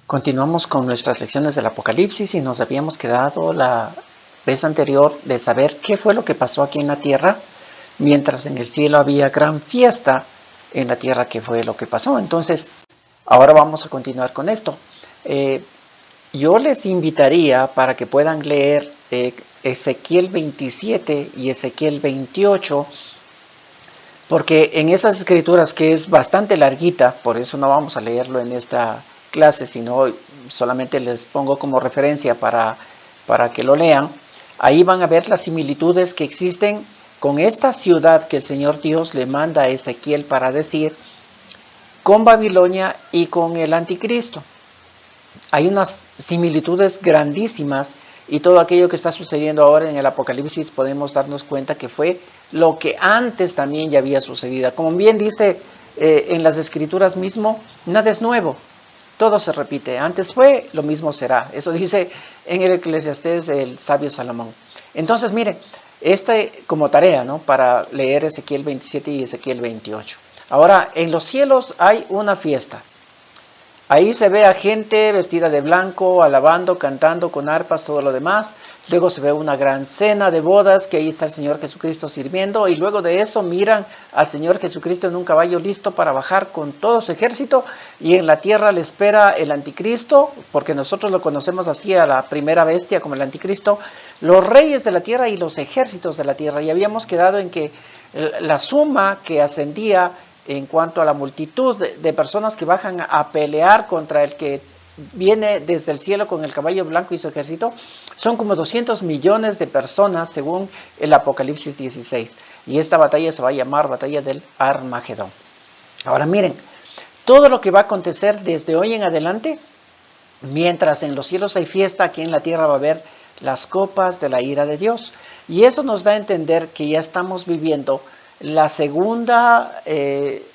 Continuamos con nuestras lecciones del Apocalipsis y nos habíamos quedado la vez anterior de saber qué fue lo que pasó aquí en la tierra, mientras en el cielo había gran fiesta en la tierra, qué fue lo que pasó. Entonces, ahora vamos a continuar con esto. Yo les invitaría para que puedan leer Ezequiel 27 y Ezequiel 28, porque en esas escrituras, que es bastante larguita, por eso no vamos a leerlo en esta clase, sino solamente les pongo como referencia para que lo lean. Ahí van a ver las similitudes que existen con esta ciudad que el Señor Dios le manda a Ezequiel para decir, con Babilonia y con el anticristo. Hay unas similitudes grandísimas, y todo aquello que está sucediendo ahora en el Apocalipsis podemos darnos cuenta que fue lo que antes también ya había sucedido. Como bien dice en las escrituras mismo, nada es nuevo, todo se repite. Antes fue, lo mismo será. Eso dice en el Eclesiastés el sabio Salomón. Entonces, miren, como tarea, ¿no?, para leer Ezequiel 27 y Ezequiel 28. Ahora, en los cielos hay una fiesta. Ahí se ve a gente vestida de blanco, alabando, cantando con arpas, todo lo demás. Luego se ve una gran cena de bodas, que ahí está el Señor Jesucristo sirviendo. Y luego de eso miran al Señor Jesucristo en un caballo listo para bajar con todo su ejército. Y en la tierra le espera el anticristo, porque nosotros lo conocemos así, a la primera bestia como el anticristo, los reyes de la tierra y los ejércitos de la tierra. Y habíamos quedado en que la suma que ascendía en cuanto a la multitud de personas que bajan a pelear contra el que viene desde el cielo con el caballo blanco y su ejército, son como 200 millones de personas según el Apocalipsis 16. Y esta batalla se va a llamar Batalla del Armagedón. Ahora miren, todo lo que va a acontecer desde hoy en adelante, mientras en los cielos hay fiesta, aquí en la tierra va a haber las copas de la ira de Dios. Y eso nos da a entender que ya estamos viviendo la segunda,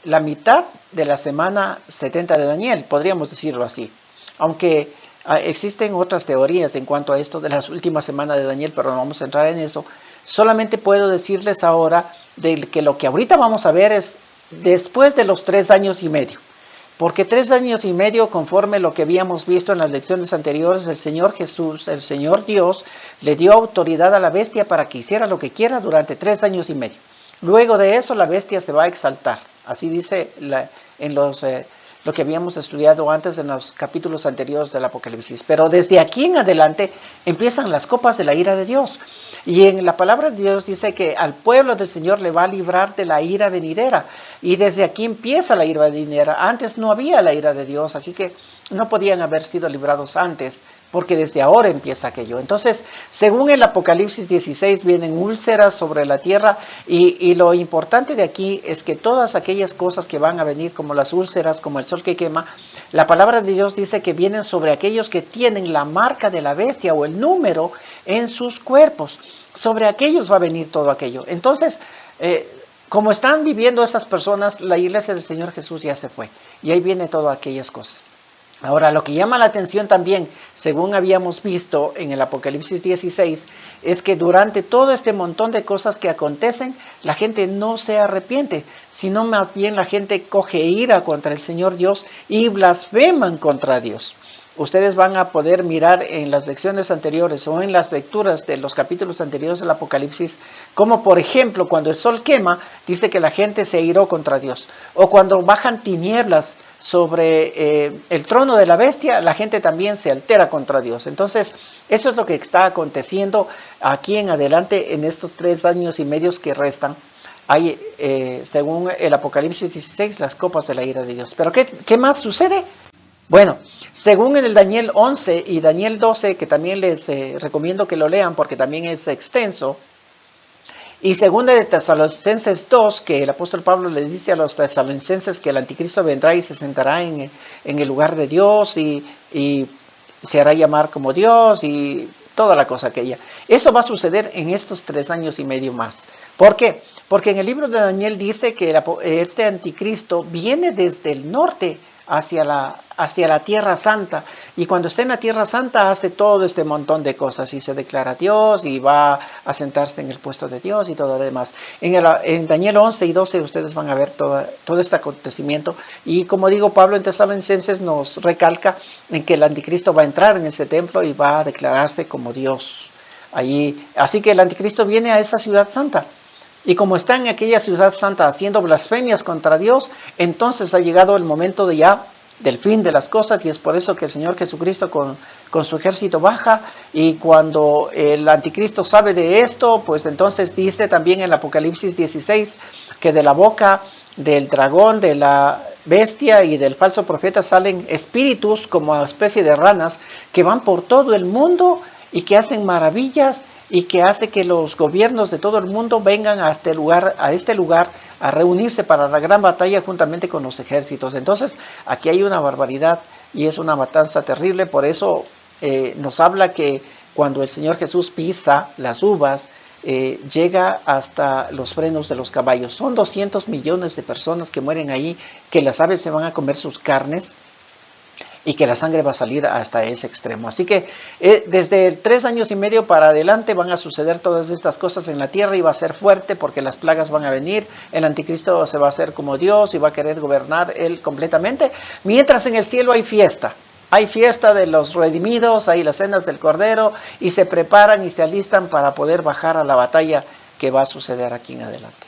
la mitad de la semana 70 de Daniel, podríamos decirlo así. Aunque existen otras teorías en cuanto a esto de las últimas semanas de Daniel, pero no vamos a entrar en eso. Solamente puedo decirles ahora de que lo que ahorita vamos a ver es después de los 3 años y medio. Porque 3 años y medio, conforme lo que habíamos visto en las lecciones anteriores, el Señor Jesús, el Señor Dios, le dio autoridad a la bestia para que hiciera lo que quiera durante 3 años y medio. Luego de eso la bestia se va a exaltar. Así dice lo que habíamos estudiado antes en los capítulos anteriores del Apocalipsis. Pero desde aquí en adelante empiezan las copas de la ira de Dios. Y en la palabra de Dios dice que al pueblo del Señor le va a librar de la ira venidera. Y desde aquí empieza la ira venidera. Antes no había la ira de Dios, así que no podían haber sido librados antes, porque desde ahora empieza aquello. Entonces, según el Apocalipsis 16, vienen úlceras sobre la tierra, y lo importante de aquí es que todas aquellas cosas que van a venir, como las úlceras, como el sol que quema, la palabra de Dios dice que vienen sobre aquellos que tienen la marca de la bestia o el número en sus cuerpos. Sobre aquellos va a venir todo aquello. Entonces, como están viviendo estas personas, la iglesia del Señor Jesús ya se fue. Y ahí viene todas aquellas cosas. Ahora, lo que llama la atención también, según habíamos visto en el Apocalipsis 16, es que durante todo este montón de cosas que acontecen, la gente no se arrepiente, sino más bien la gente coge ira contra el Señor Dios y blasfeman contra Dios. Ustedes van a poder mirar en las lecciones anteriores o en las lecturas de los capítulos anteriores del Apocalipsis, como por ejemplo cuando el sol quema, dice que la gente se airó contra Dios. O cuando bajan tinieblas sobre el trono de la bestia, la gente también se altera contra Dios. Entonces, eso es lo que está aconteciendo aquí en adelante en estos 3 años y medio que restan. Hay, según el Apocalipsis 16, las copas de la ira de Dios. ¿Pero qué más sucede? Bueno, según en el Daniel 11 y Daniel 12, que también les recomiendo que lo lean porque también es extenso, y según de Tesalonicenses 2, que el apóstol Pablo les dice a los tesalonicenses que el anticristo vendrá y se sentará en el lugar de Dios y se hará llamar como Dios y toda la cosa aquella. Eso va a suceder en estos 3 años y medio más. ¿Por qué? Porque en el libro de Daniel dice que este anticristo viene desde el norte hacia la Tierra Santa. Y cuando está en la Tierra Santa hace todo este montón de cosas y se declara Dios y va a sentarse en el puesto de Dios y todo lo demás. En Daniel 11 y 12 ustedes van a ver todo este acontecimiento. Y como digo, Pablo en Tesalonicenses nos recalca en que el anticristo va a entrar en ese templo y va a declararse como Dios allí. Así que el anticristo viene a esa ciudad santa. Y como está en aquella ciudad santa haciendo blasfemias contra Dios, entonces ha llegado el momento del fin de las cosas, y es por eso que el Señor Jesucristo con su ejército baja, y cuando el anticristo sabe de esto, pues entonces dice también en Apocalipsis 16 que de la boca del dragón, de la bestia y del falso profeta salen espíritus como especie de ranas que van por todo el mundo y que hacen maravillas y que hace que los gobiernos de todo el mundo vengan a este lugar a reunirse para la gran batalla juntamente con los ejércitos. Entonces, aquí hay una barbaridad y es una matanza terrible. Por eso nos habla que cuando el Señor Jesús pisa las uvas, llega hasta los frenos de los caballos. Son 200 millones de personas que mueren ahí, que las aves se van a comer sus carnes, y que la sangre va a salir hasta ese extremo. Así que desde 3 años y medio para adelante van a suceder todas estas cosas en la tierra y va a ser fuerte porque las plagas van a venir. El anticristo se va a hacer como Dios y va a querer gobernar él completamente. Mientras en el cielo hay fiesta. Hay fiesta de los redimidos, hay las cenas del Cordero y se preparan y se alistan para poder bajar a la batalla que va a suceder aquí en adelante.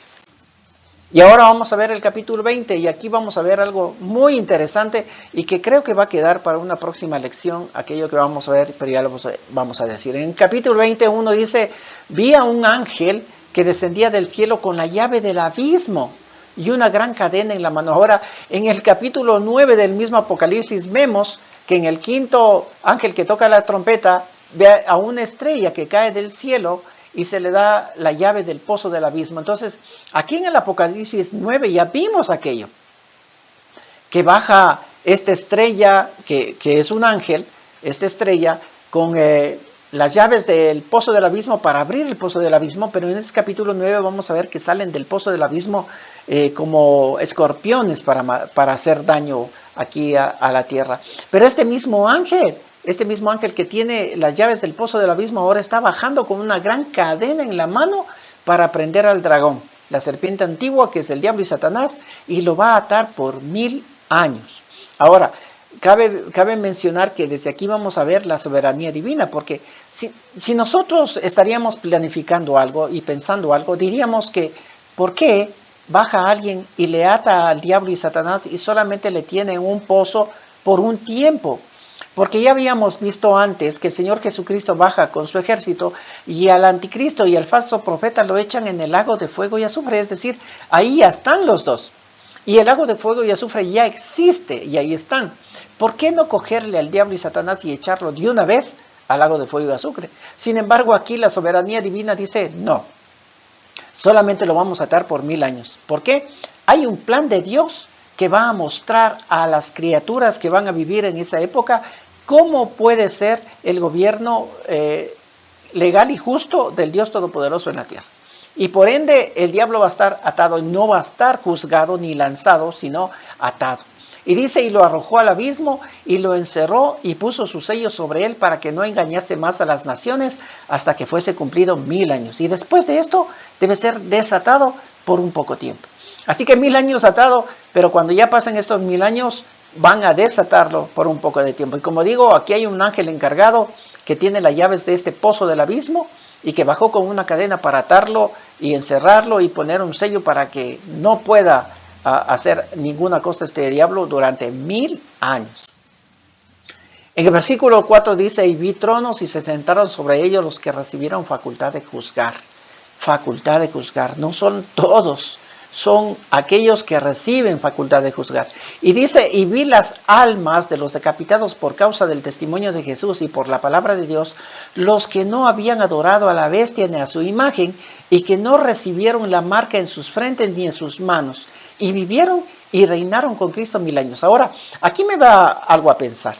Y ahora vamos a ver el capítulo 20 y aquí vamos a ver algo muy interesante y que creo que va a quedar para una próxima lección, aquello que vamos a ver, pero ya lo vamos a decir. En el capítulo 20 uno dice, vi a un ángel que descendía del cielo con la llave del abismo y una gran cadena en la mano. Ahora, en el capítulo 9 del mismo Apocalipsis vemos que en el quinto ángel que toca la trompeta, ve a una estrella que cae del cielo y se le da la llave del pozo del abismo. Entonces, aquí en el Apocalipsis 9 ya vimos aquello, que baja esta estrella, que es un ángel, esta estrella, con las llaves del pozo del abismo para abrir el pozo del abismo, pero en este capítulo 9 vamos a ver que salen del pozo del abismo como escorpiones para hacer daño aquí a la tierra. Pero este mismo ángel que tiene las llaves del pozo del abismo ahora está bajando con una gran cadena en la mano para prender al dragón, la serpiente antigua que es el diablo y Satanás, y lo va a atar por 1000 años. Ahora, cabe mencionar que desde aquí vamos a ver la soberanía divina, porque si nosotros estaríamos planificando algo y pensando algo, diríamos que ¿por qué baja alguien y le ata al diablo y Satanás y solamente le tiene un pozo por un tiempo? Porque ya habíamos visto antes que el Señor Jesucristo baja con su ejército y al anticristo y al falso profeta lo echan en el lago de fuego y azufre, es decir, ahí ya están los dos. Y el lago de fuego y azufre ya existe y ahí están. ¿Por qué no cogerle al diablo y Satanás y echarlo de una vez al lago de fuego y azufre? Sin embargo, aquí la soberanía divina dice, no, solamente lo vamos a atar por 1000 años. ¿Por qué? Hay un plan de Dios que va a mostrar a las criaturas que van a vivir en esa época cómo puede ser el gobierno legal y justo del Dios Todopoderoso en la tierra. Y por ende el diablo va a estar atado y no va a estar juzgado ni lanzado, sino atado. Y dice, y lo arrojó al abismo y lo encerró y puso su sello sobre él para que no engañase más a las naciones hasta que fuese cumplido 1000 años. Y después de esto debe ser desatado por un poco tiempo. Así que 1000 años atado, pero cuando ya pasan estos 1000 años van a desatarlo por un poco de tiempo. Y como digo, aquí hay un ángel encargado que tiene las llaves de este pozo del abismo y que bajó con una cadena para atarlo y encerrarlo y poner un sello para que no pueda hacer ninguna cosa este diablo durante 1000 años. En el versículo 4 dice, y vi tronos y se sentaron sobre ellos los que recibieron facultad de juzgar. Facultad de juzgar, no son todos, son aquellos que reciben facultad de juzgar. Y dice, y vi las almas de los decapitados por causa del testimonio de Jesús y por la palabra de Dios, los que no habían adorado a la bestia ni a su imagen, y que no recibieron la marca en sus frentes ni en sus manos, y vivieron y reinaron con Cristo 1000 años. Ahora, aquí me da algo a pensar.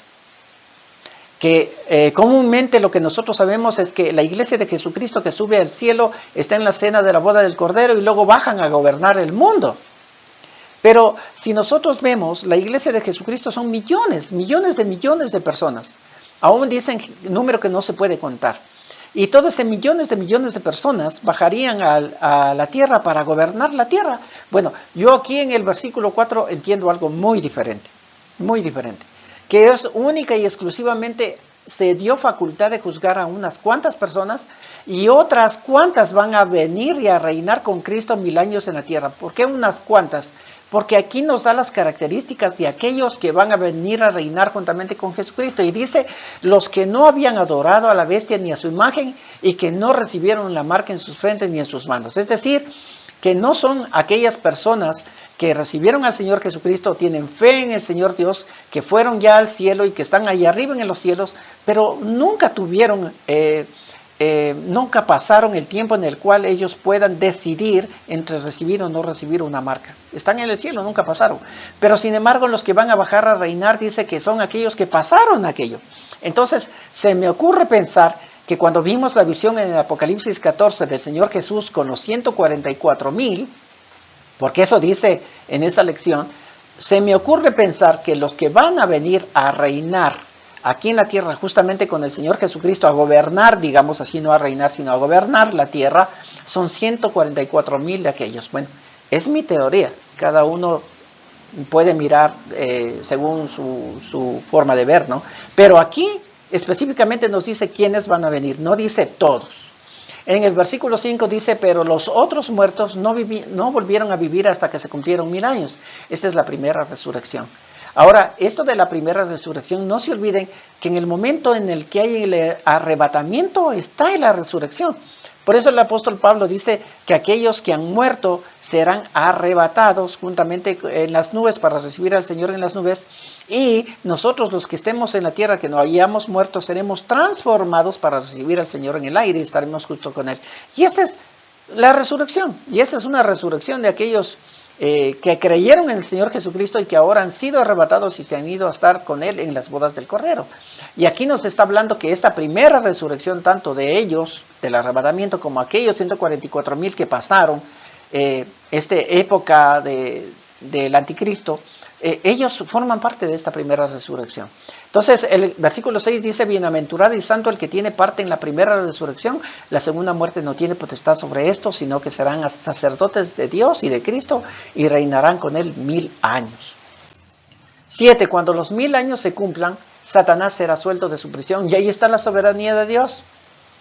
Que comúnmente lo que nosotros sabemos es que la iglesia de Jesucristo que sube al cielo está en la cena de la boda del Cordero y luego bajan a gobernar el mundo. Pero si nosotros vemos, la iglesia de Jesucristo son millones de personas. Aún dicen un número que no se puede contar. Y todos estos millones de personas bajarían a la tierra para gobernar la tierra. Bueno, yo aquí en el versículo 4 entiendo algo muy diferente, que es única y exclusivamente se dio facultad de juzgar a unas cuantas personas y otras cuantas van a venir y a reinar con Cristo 1000 años en la tierra. ¿Por qué unas cuantas? Porque aquí nos da las características de aquellos que van a venir a reinar juntamente con Jesucristo. Y dice, los que no habían adorado a la bestia ni a su imagen y que no recibieron la marca en sus frentes ni en sus manos. Es decir, que no son aquellas personas que recibieron al Señor Jesucristo, tienen fe en el Señor Dios, que fueron ya al cielo y que están ahí arriba en los cielos, pero nunca tuvieron... nunca pasaron el tiempo en el cual ellos puedan decidir entre recibir o no recibir una marca. Están en el cielo, nunca pasaron. Pero sin embargo, los que van a bajar a reinar dice que son aquellos que pasaron aquello. Entonces, se me ocurre pensar que cuando vimos la visión en el Apocalipsis 14 del Señor Jesús con los 144,000, porque eso dice en esta lección, se me ocurre pensar que los que van a venir a reinar aquí en la tierra, justamente con el Señor Jesucristo, a gobernar, digamos así, no a reinar, sino a gobernar la tierra, son 144,000 de aquellos. Bueno, es mi teoría, cada uno puede mirar según su forma de ver, ¿no? Pero aquí específicamente nos dice quiénes van a venir, no dice todos. En el versículo 5 dice, pero los otros muertos no volvieron a vivir hasta que se cumplieron 1000 años. Esta es la primera resurrección. Ahora, esto de la primera resurrección, no se olviden que en el momento en el que hay el arrebatamiento está en la resurrección. Por eso el apóstol Pablo dice que aquellos que han muerto serán arrebatados juntamente en las nubes para recibir al Señor en las nubes. Y nosotros los que estemos en la tierra, que no hayamos muerto, seremos transformados para recibir al Señor en el aire y estaremos junto con Él. Y esta es la resurrección. Y esta es una resurrección de aquellos que creyeron en el Señor Jesucristo y que ahora han sido arrebatados y se han ido a estar con Él en las bodas del Cordero. Y aquí nos está hablando que esta primera resurrección, tanto de ellos, del arrebatamiento, como aquellos 144,000 que pasaron esta época del anticristo, ellos forman parte de esta primera resurrección. Entonces el versículo 6 dice, bienaventurado y santo el que tiene parte en la primera resurrección, la segunda muerte no tiene potestad sobre esto, sino que serán sacerdotes de Dios y de Cristo y reinarán con él 1000 años. 7. Cuando los 1000 años se cumplan, Satanás será suelto de su prisión y ahí está la soberanía de Dios.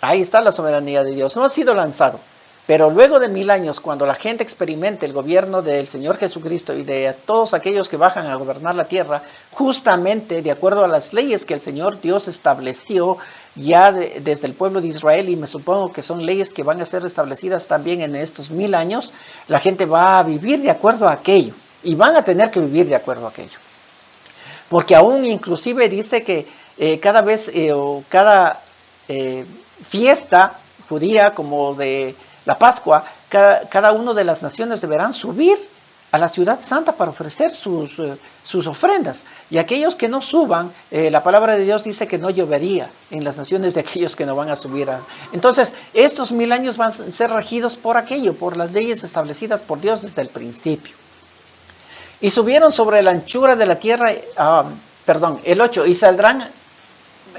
Ahí está la soberanía de Dios, no ha sido lanzado. Pero luego de 1000 años, cuando la gente experimente el gobierno del Señor Jesucristo y de todos aquellos que bajan a gobernar la tierra, justamente de acuerdo a las leyes que el Señor Dios estableció ya desde el pueblo de Israel, y me supongo que son leyes que van a ser establecidas también en estos 1000 años, la gente va a vivir de acuerdo a aquello, y van a tener que vivir de acuerdo a aquello. Porque aún inclusive dice que cada fiesta judía como de la Pascua, cada una de las naciones deberán subir a la ciudad santa para ofrecer sus ofrendas. Y aquellos que no suban, la palabra de Dios dice que no llovería en las naciones de aquellos que no van a subir. Entonces, estos 1000 años van a ser regidos por aquello, por las leyes establecidas por Dios desde el principio. Y subieron sobre la anchura de la tierra, el 8, y saldrán.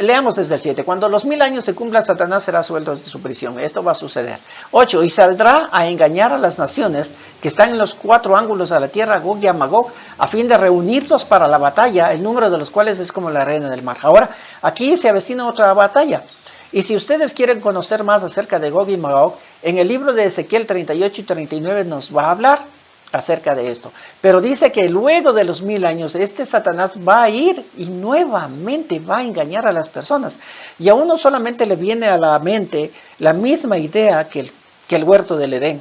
Leamos desde el 7. Cuando los 1000 años se cumplan, Satanás será suelto de su prisión. Esto va a suceder. 8. Y saldrá a engañar a las naciones que están en los 4 ángulos de la tierra, Gog y Magog, a fin de reunirlos para la batalla, el número de los cuales es como la arena del mar. Ahora, aquí se avecina otra batalla. Y si ustedes quieren conocer más acerca de Gog y Magog, en el libro de Ezequiel 38 y 39 nos va a hablar acerca de esto. Pero dice que luego de los 1000 años, Satanás va a ir y nuevamente va a engañar a las personas. Y a uno solamente le viene a la mente la misma idea que el huerto del Edén.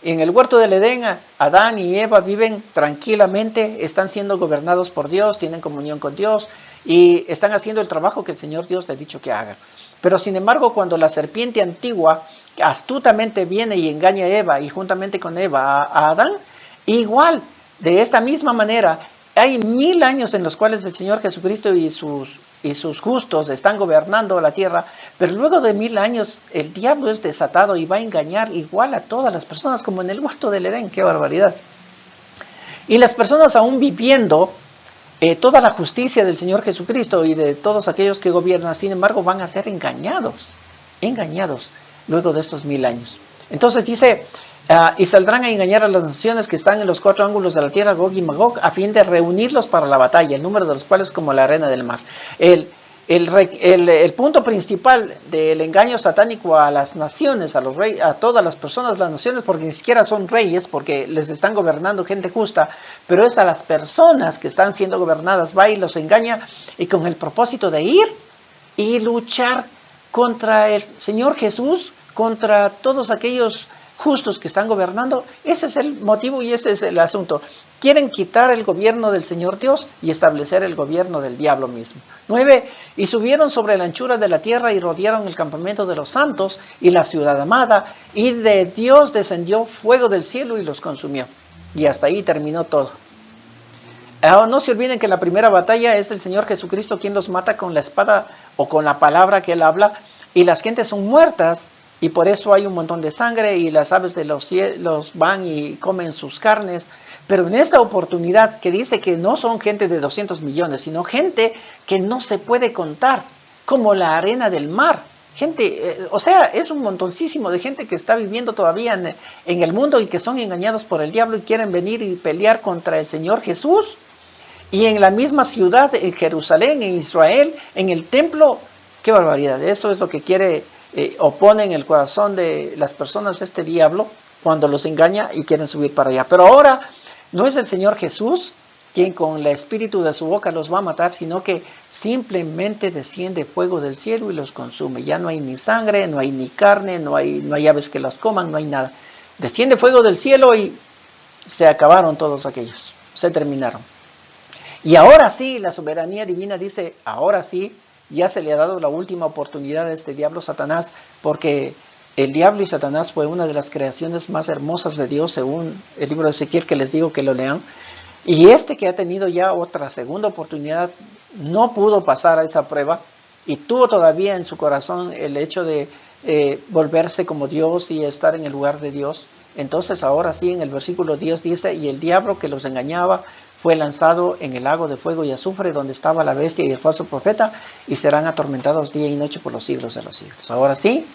En el huerto del Edén, Adán y Eva viven tranquilamente, están siendo gobernados por Dios, tienen comunión con Dios y están haciendo el trabajo que el Señor Dios les ha dicho que hagan. Pero sin embargo, cuando la serpiente antigua astutamente viene y engaña a Eva y juntamente con Eva a Adán, igual, de esta misma manera, hay 1000 años en los cuales el Señor Jesucristo y sus justos están gobernando la tierra, pero luego de 1000 años el diablo es desatado y va a engañar igual a todas las personas como en el huerto del Edén. ¡Qué barbaridad! Y las personas aún viviendo toda la justicia del Señor Jesucristo y de todos aquellos que gobiernan, sin embargo, van a ser engañados luego de estos 1000 años. Entonces dice, y saldrán a engañar a las naciones que están en los 4 ángulos de la tierra, Gog y Magog, a fin de reunirlos para la batalla, el número de los cuales como la arena del mar. El punto principal del engaño satánico a las naciones, a los reyes, a todas las personas, las naciones, porque ni siquiera son reyes, porque les están gobernando gente justa, pero es a las personas que están siendo gobernadas, va y los engaña, y con el propósito de ir y luchar contra el Señor Jesús, contra todos aquellos justos que están gobernando. Ese es el motivo y este es el asunto. Quieren quitar el gobierno del Señor Dios y establecer el gobierno del diablo mismo. 9. Y subieron sobre la anchura de la tierra y rodearon el campamento de los santos y la ciudad amada, y de Dios descendió fuego del cielo y los consumió. Y hasta ahí terminó todo. Ahora, no se olviden que la primera batalla es el Señor Jesucristo quien los mata con la espada o con la palabra que Él habla, y las gentes son muertas, y por eso hay un montón de sangre, y las aves de los cielos van y comen sus carnes. Pero en esta oportunidad que dice que no son gente de 200 millones, sino gente que no se puede contar, como la arena del mar. Gente, o sea, es un montoncísimo de gente que está viviendo todavía en el mundo y que son engañados por el diablo y quieren venir y pelear contra el Señor Jesús. Y en la misma ciudad, en Jerusalén, en Israel, en el templo, qué barbaridad. Eso es lo que quiere, opone en el corazón de las personas este diablo cuando los engaña y quieren subir para allá. Pero ahora no es el Señor Jesús quien con el espíritu de su boca los va a matar, sino que simplemente desciende fuego del cielo y los consume. Ya no hay ni sangre, no hay ni carne, no hay aves que las coman, no hay nada. Desciende fuego del cielo y se acabaron todos aquellos, se terminaron. Y ahora sí, la soberanía divina dice, ahora sí, ya se le ha dado la última oportunidad a este diablo Satanás, porque el diablo y Satanás fue una de las creaciones más hermosas de Dios, según el libro de Ezequiel, que les digo que lo lean. Y este que ha tenido ya otra segunda oportunidad, no pudo pasar a esa prueba, y tuvo todavía en su corazón el hecho de volverse como Dios y estar en el lugar de Dios. Entonces ahora sí, en el versículo 10 dice, y el diablo que los engañaba fue lanzado en el lago de fuego y azufre, donde estaba la bestia y el falso profeta, y serán atormentados día y noche por los siglos de los siglos. Ahora sí,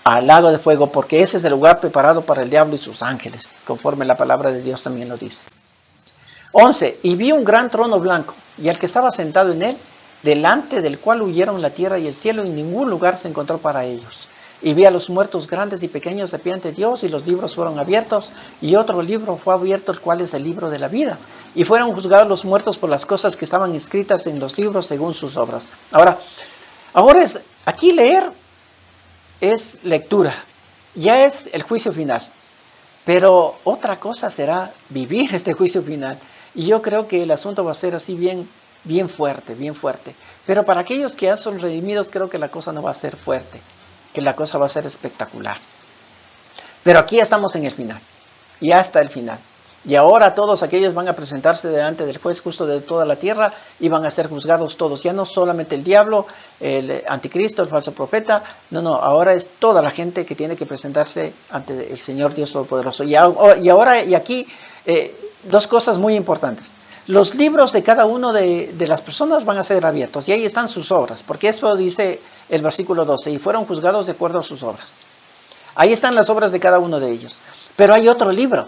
al lago de fuego, porque ese es el lugar preparado para el diablo y sus ángeles, conforme la palabra de Dios también lo dice. 11. Y vi un gran trono blanco, y al que estaba sentado en él, delante del cual huyeron la tierra y el cielo, y ningún lugar se encontró para ellos. Y vi a los muertos grandes y pequeños de pie ante Dios, y los libros fueron abiertos, y otro libro fue abierto, el cual es el libro de la vida. Y fueron juzgados los muertos por las cosas que estaban escritas en los libros según sus obras. Ahora aquí leer es lectura, ya es el juicio final. Pero otra cosa será vivir este juicio final. Y yo creo que el asunto va a ser así bien fuerte, bien fuerte. Pero para aquellos que ya son redimidos, creo que la cosa no va a ser fuerte, que la cosa va a ser espectacular. Pero aquí estamos en el final, ya está el final. Y ahora todos aquellos van a presentarse delante del juez justo de toda la tierra y van a ser juzgados todos. Ya no solamente el diablo, el anticristo, el falso profeta. No, ahora es toda la gente que tiene que presentarse ante el Señor Dios Todopoderoso. Y aquí, dos cosas muy importantes. Los libros de cada uno de las personas van a ser abiertos y ahí están sus obras, porque eso dice el versículo 12, y fueron juzgados de acuerdo a sus obras. Ahí están las obras de cada uno de ellos. Pero hay otro libro.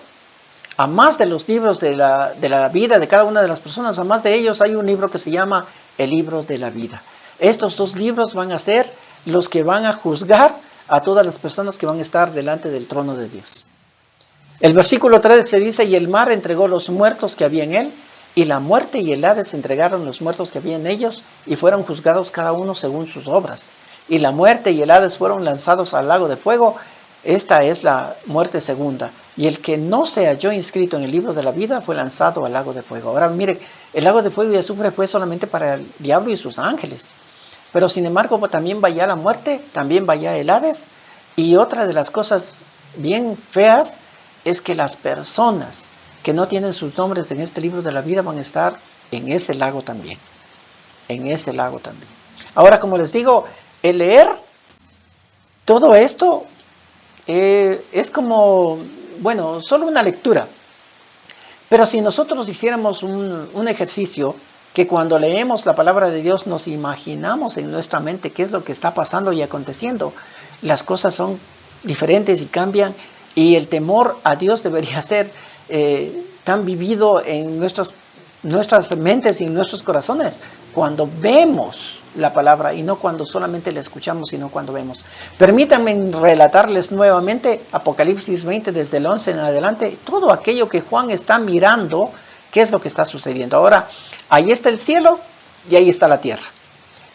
A más de los libros de la vida de cada una de las personas, a más de ellos hay un libro que se llama el libro de la vida. Estos dos libros van a ser los que van a juzgar a todas las personas que van a estar delante del trono de Dios. El versículo 13 dice, y el mar entregó los muertos que había en él, y la muerte y el Hades entregaron los muertos que había en ellos, y fueron juzgados cada uno según sus obras. Y la muerte y el Hades fueron lanzados al lago de fuego. Esta es la muerte segunda. Y el que no se halló inscrito en el libro de la vida fue lanzado al lago de fuego. Ahora mire, el lago de fuego y azufre fue solamente para el diablo y sus ángeles. Pero sin embargo también va allá la muerte, también va allá el Hades. Y otra de las cosas bien feas es que las personas que no tienen sus nombres en este libro de la vida van a estar en ese lago también. En ese lago también. Ahora, como les digo, el leer todo esto es como, solo una lectura. Pero si nosotros hiciéramos un ejercicio que cuando leemos la palabra de Dios nos imaginamos en nuestra mente qué es lo que está pasando y aconteciendo, las cosas son diferentes y cambian, y el temor a Dios debería ser tan vivido en nuestras mentes y en nuestros corazones cuando vemos la palabra, y no cuando solamente la escuchamos, sino cuando vemos. Permítanme relatarles nuevamente Apocalipsis 20 desde el 11 en adelante, todo aquello que Juan está mirando, qué es lo que está sucediendo. Ahora, ahí está el cielo y ahí está la tierra.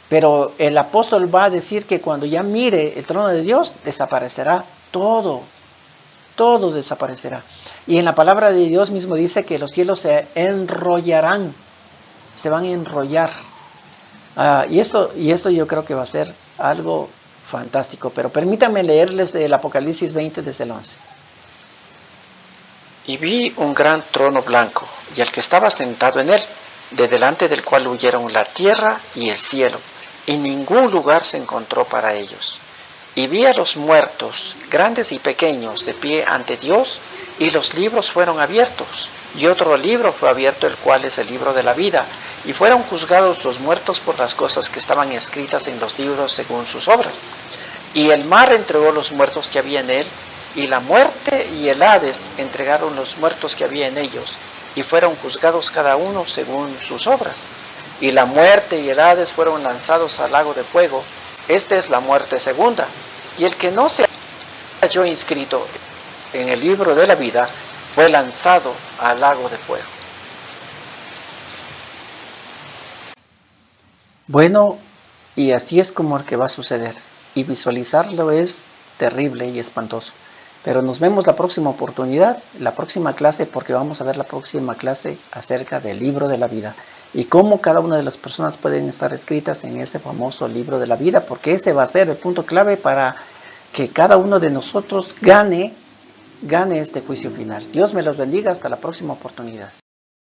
Pero el apóstol va a decir que cuando ya mire el trono de Dios, desaparecerá todo. Todo desaparecerá. Y en la palabra de Dios mismo dice que los cielos se enrollarán. Se van a enrollar. Y esto yo creo que va a ser algo fantástico. Pero permítanme leerles del Apocalipsis 20 desde el 11. Y vi un gran trono blanco, y el que estaba sentado en él, de delante del cual huyeron la tierra y el cielo, y ningún lugar se encontró para ellos. Y vi a los muertos, grandes y pequeños, de pie ante Dios, y los libros fueron abiertos. Y otro libro fue abierto, el cual es el libro de la vida. Y fueron juzgados los muertos por las cosas que estaban escritas en los libros según sus obras. Y el mar entregó los muertos que había en él, y la muerte y el Hades entregaron los muertos que había en ellos, y fueron juzgados cada uno según sus obras. Y la muerte y el Hades fueron lanzados al lago de fuego. Esta es la muerte segunda. Y el que no se halló inscrito en el libro de la vida fue lanzado al lago de fuego. Bueno, y así es como el que va a suceder. Y visualizarlo es terrible y espantoso. Pero nos vemos la próxima oportunidad, la próxima clase, porque vamos a ver la próxima clase acerca del libro de la vida. Y cómo cada una de las personas pueden estar escritas en ese famoso libro de la vida, porque ese va a ser el punto clave para que cada uno de nosotros gane este juicio final. Dios me los bendiga, hasta la próxima oportunidad.